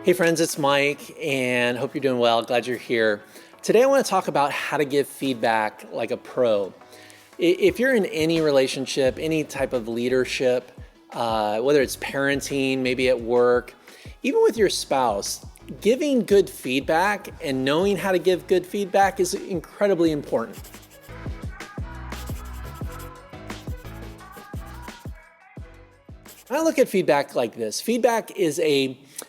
Hey friends, it's Mike and hope you're doing well. Glad you're here. Today I want to talk about how to give feedback like a pro. If you're in any relationship, any type of leadership, whether it's parenting, maybe at work, even with your spouse, giving good feedback and knowing how to give good feedback is incredibly important. I look at feedback like this. Feedback is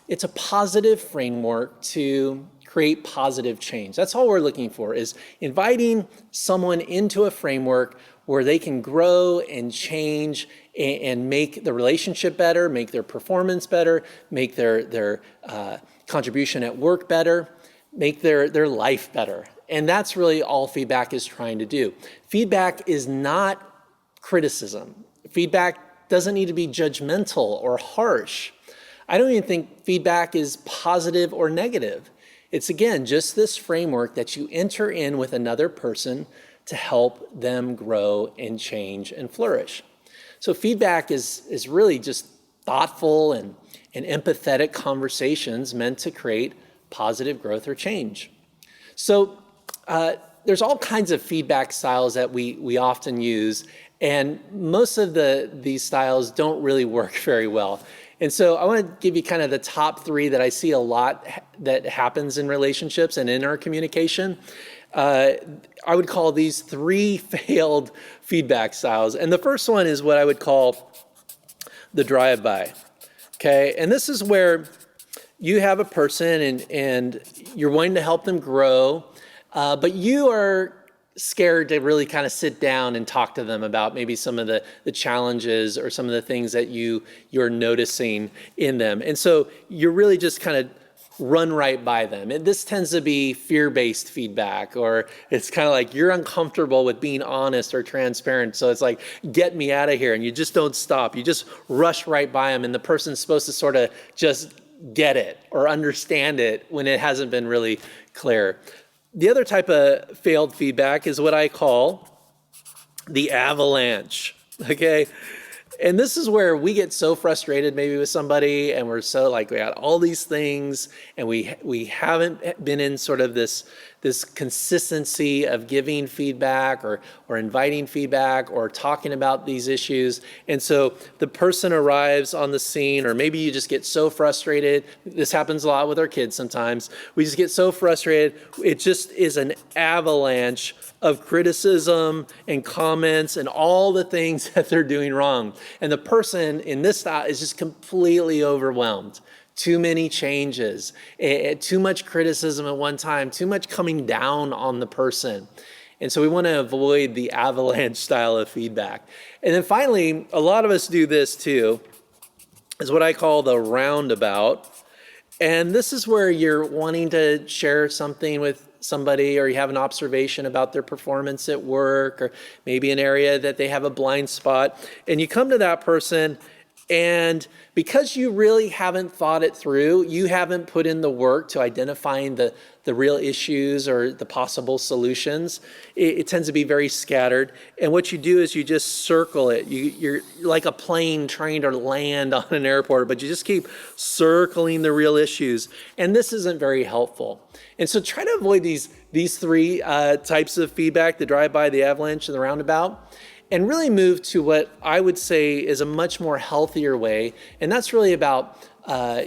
it's a positive framework to create positive change. That's all we're looking for, is inviting someone into a framework where they can grow and change and make the relationship better, make their performance better, make their contribution at work better, make their life better. And that's really all feedback is trying to do. Feedback is not criticism. Feedback doesn't need to be judgmental or harsh. I don't even think feedback is positive or negative. It's, again, just this framework that you enter in with another person to help them grow and change and flourish. So feedback is really just thoughtful and empathetic conversations meant to create positive growth or change. So there's all kinds of feedback styles that we often use, and most of these styles don't really work very well. And so I want to give you kind of the top three that I see a lot that happens in relationships and in our communication. I would call these three failed feedback styles. And the first one is what I would call the drive-by. Okay, and this is where you have a person and you're wanting to help them grow, but you are scared to really kind of sit down and talk to them about maybe some of the challenges or some of the things that you're noticing in them. And so you're really just kind of run right by them. And this tends to be fear-based feedback, or it's kind of like you're uncomfortable with being honest or transparent. So it's like, get me out of here. And you just don't stop. You just rush right by them. And the person's supposed to sort of just get it or understand it when it hasn't been really clear. The other type of failed feedback is what I call the avalanche, okay? And this is where we get so frustrated maybe with somebody, and we're so like, we got all these things, and we haven't been in sort of this consistency of giving feedback or inviting feedback or talking about these issues. And so the person arrives on the scene, or maybe you just get so frustrated. This happens a lot with our kids sometimes. We just get so frustrated. It just is an avalanche of criticism and comments and all the things that they're doing wrong. And the person in this style is just completely overwhelmed. Too many changes, too much criticism at one time, too much coming down on the person. And so we want to avoid the avalanche style of feedback. And then finally, a lot of us do this too, is what I call the roundabout. And this is where you're wanting to share something with somebody, or you have an observation about their performance at work, or maybe an area that they have a blind spot. And you come to that person, and because you really haven't thought it through, you haven't put in the work to identifying the real issues or the possible solutions, it tends to be very scattered. And what you do is you just circle it. You're like a plane trying to land on an airport, but you just keep circling the real issues. And this isn't very helpful. And so try to avoid these three types of feedback: the drive-by, the avalanche, and the roundabout. And really move to what I would say is a much more healthier way. And that's really about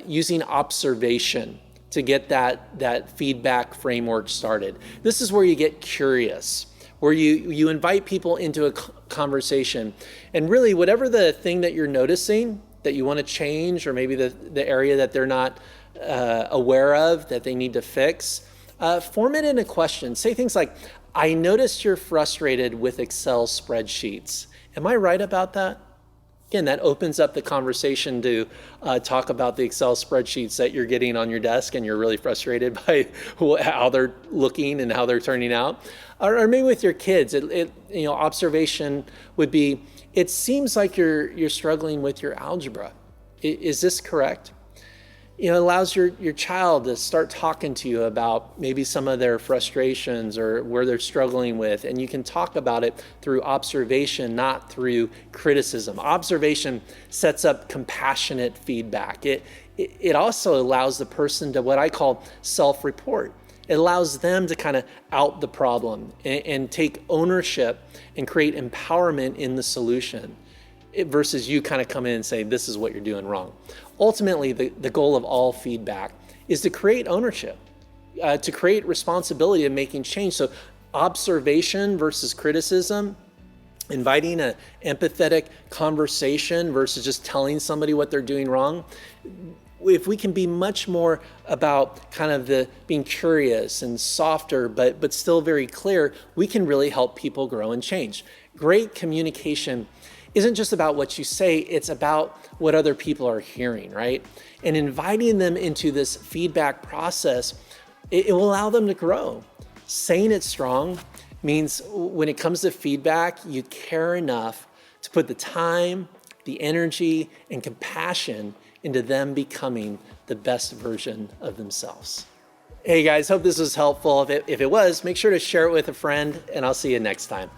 using observation to get that feedback framework started. This is where you get curious, where you invite people into a conversation. And really, whatever the thing that you're noticing that you want to change, or maybe the area that they're not aware of that they need to fix, form it in a question. Say things like, I noticed you're frustrated with Excel spreadsheets. Am I right about that? Again, that opens up the conversation to talk about the Excel spreadsheets that you're getting on your desk and you're really frustrated by how they're looking and how they're turning out. Or maybe with your kids, observation would be, it seems like you're struggling with your algebra. Is this correct? It allows your child to start talking to you about maybe some of their frustrations or where they're struggling with. And you can talk about it through observation, not through criticism. Observation sets up compassionate feedback. It also allows the person to what I call self-report. It allows them to kind of out the problem and take ownership and create empowerment in the solution versus you kind of come in and say, this is what you're doing wrong. Ultimately, the goal of all feedback is to create ownership, to create responsibility of making change. So observation versus criticism, inviting an empathetic conversation versus just telling somebody what they're doing wrong. If we can be much more about kind of the being curious and softer, but still very clear, we can really help people grow and change. Great communication isn't just about what you say, it's about what other people are hearing, right? And inviting them into this feedback process, it will allow them to grow. Saying it strong means when it comes to feedback, you care enough to put the time, the energy, and compassion into them becoming the best version of themselves. Hey guys, hope this was helpful. If it was, make sure to share it with a friend, and I'll see you next time.